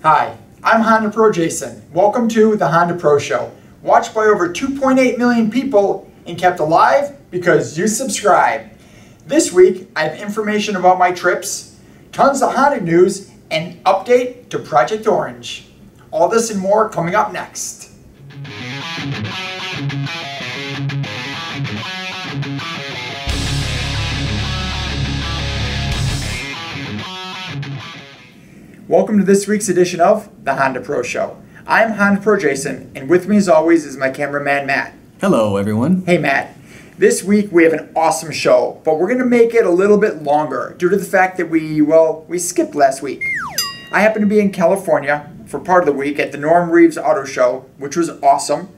Hi, I'm HondaPro Jason. Welcome to the HondaPro Show, watched by over 2.8 million people and kept alive because you subscribe. This week, I have information about my trips, tons of Honda news, and update to Project Orange. All this and more coming up next. Welcome to this week's edition of the HondaPro Show. I'm HondaPro Jason, and with me as always is my cameraman Matt. Hello everyone. Hey Matt. This week we have an awesome show, but we're going to make it a little bit longer due to the fact that we skipped last week. I happened to be in California for part of the week at the Norm Reeves Auto Show, which was awesome.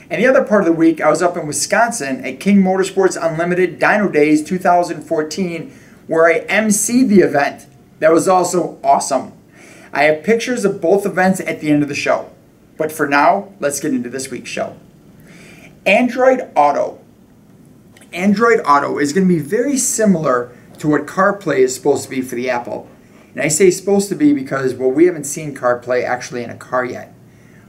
And the other part of the week I was up in Wisconsin at King MotorSports Unlimited Dyno Days 2014, where I emceed the event. That was also awesome. I have pictures of both events at the end of the show. But for now, let's get into this week's show. Android Auto. Android Auto is going to be very similar to what CarPlay is supposed to be for the Apple. And I say supposed to be because, well, we haven't seen CarPlay actually in a car yet.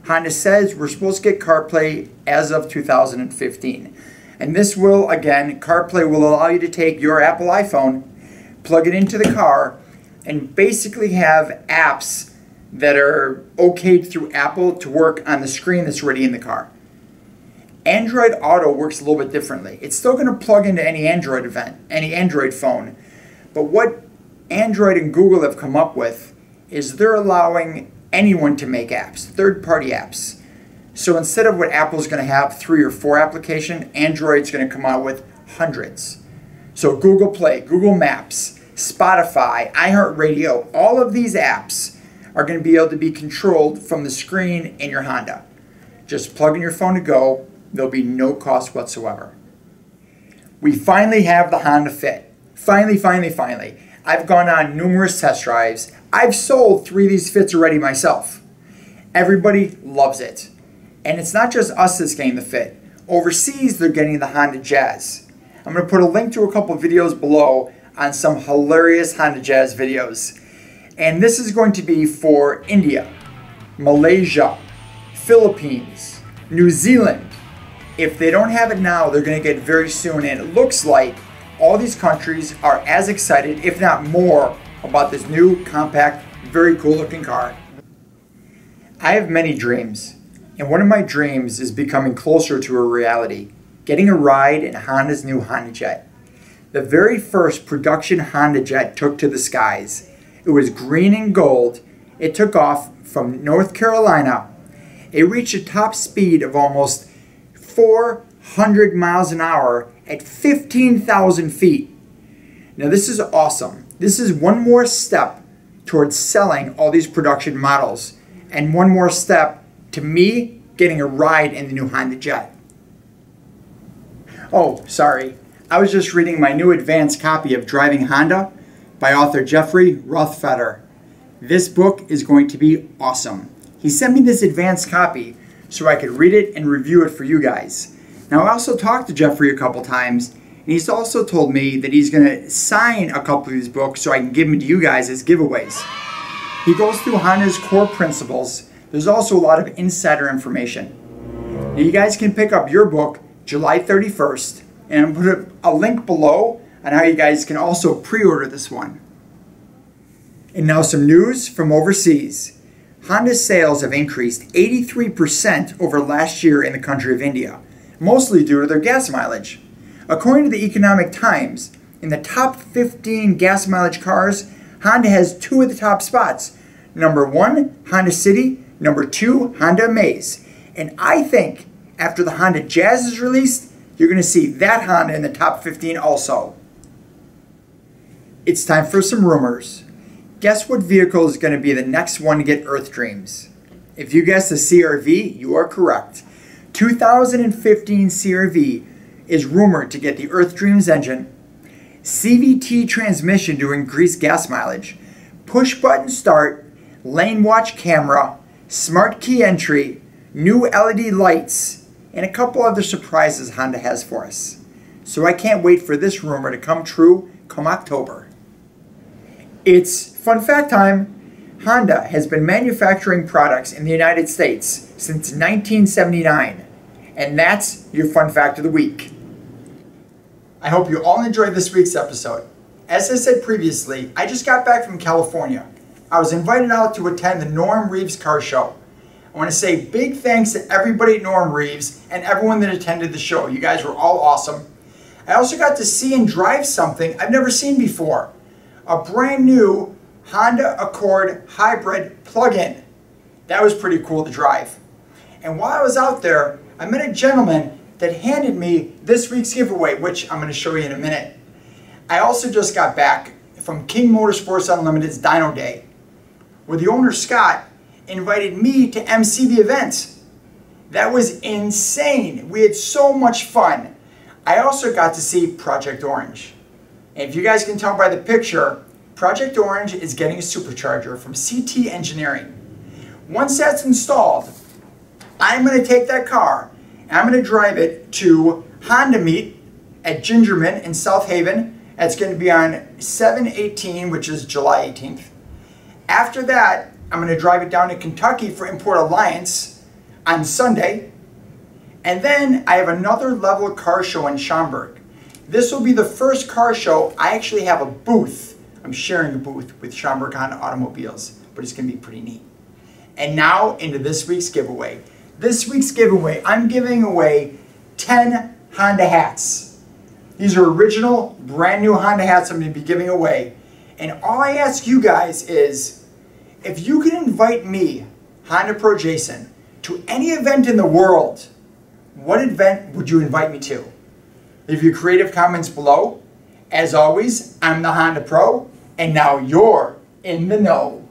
Honda says we're supposed to get CarPlay as of 2015. And this will, again, CarPlay will allow you to take your Apple iPhone, plug it into the car, and basically have apps that are okayed through Apple to work on the screen that's already in the car. Android Auto works a little bit differently. It's still going to plug into any Android phone, but what Android and Google have come up with is they're allowing anyone to make apps, third-party apps. So instead of what Apple's going to have 3 or 4 applications, Android's going to come out with hundreds. So Google Play, Google Maps, Spotify, iHeartRadio, all of these apps are going to be able to be controlled from the screen in your Honda. Just plug in your phone to go. There'll be no cost whatsoever. We finally have the Honda Fit. Finally. I've gone on numerous test drives. I've sold 3 of these Fits already myself. Everybody loves it. And it's not just us that's getting the Fit. Overseas, they're getting the Honda Jazz. I'm going to put a link to a couple of videos below on some hilarious Honda Jazz videos. And this is going to be for India, Malaysia, Philippines, New Zealand. If they don't have it now, they're going to get it very soon. And it looks like all these countries are as excited, if not more, about this new, compact, very cool looking car. I have many dreams. And one of my dreams is becoming closer to a reality. Getting a ride in Honda's new Honda Jet. The very first production Honda Jet took to the skies. It was green and gold. It took off from North Carolina. It reached a top speed of almost 400 miles an hour at 15,000 feet. Now this is awesome. This is one more step towards selling all these production models, and one more step to me getting a ride in the new Honda Jet. Oh, sorry. I was just reading my new advanced copy of Driving Honda by Author Jeffrey Rothfeder. This book is going to be awesome. He sent me this advanced copy so I could read it and review it for you guys. Now, I also talked to Jeffrey a couple times, and he's also told me that he's going to sign a couple of these books so I can give them to you guys as giveaways. He goes through Honda's core principles. There's also a lot of insider information. Now, you guys can pick up your book July 31st. And I'm going to put a link below on how you guys can also pre-order this one. And now some news from overseas. Honda's sales have increased 83% over last year in the country of India, mostly due to their gas mileage. According to the Economic Times, in the top 15 gas mileage cars, Honda has 2 of the top spots. Number 1, Honda City. Number 2, Honda Amaze. And I think after the Honda Jazz is released, you're going to see that Honda in the top 15 also. It's time for some rumors. Guess what vehicle is going to be the next one to get Earth Dreams? If you guessed the CRV, you are correct. 2015 CRV is rumored to get the Earth Dreams engine, CVT transmission to increase gas mileage, push-button start, lane watch camera, smart key entry, new LED lights, and a couple other surprises Honda has for us. So I can't wait for this rumor to come true come October. It's fun fact time. Honda has been manufacturing products in the United States since 1979. And that's your fun fact of the week. I hope you all enjoyed this week's episode. As I said previously, I just got back from California. I was invited out to attend the Norm Reeves Car Show. I want to say big thanks to everybody at Norm Reeves and everyone that attended the show. You guys were all awesome. I also got to see and drive something I've never seen before. A brand new Honda Accord Hybrid plug-in. That was pretty cool to drive. And while I was out there, I met a gentleman that handed me this week's giveaway, which I'm going to show you in a minute. I also just got back from King MotorSports Unlimited's Dyno Day, where the owner, Scott, invited me to MC the event. That was insane. We had so much fun. I also got to see Project Orange. And if you guys can tell by the picture, Project Orange is getting a supercharger from CT Engineering. Once that's installed, I'm going to take that car and I'm going to drive it to Honda Meet at Gingerman in South Haven. That's going to be on 7/18, which is July 18th. After that, I'm going to drive it down to Kentucky for Import Alliance on Sunday. And then I have another level car show in Schaumburg. This will be the first car show I actually have a booth. I'm sharing a booth with Schaumburg Honda Automobiles, but it's going to be pretty neat. And now into this week's giveaway. This week's giveaway, I'm giving away 10 Honda hats. These are original, brand new Honda hats I'm going to be giving away. And all I ask you guys is, if you can invite me, HondaPro Jason, to any event in the world, what event would you invite me to? Leave your creative comments below. As always, I'm the Honda Pro, and now you're in the know.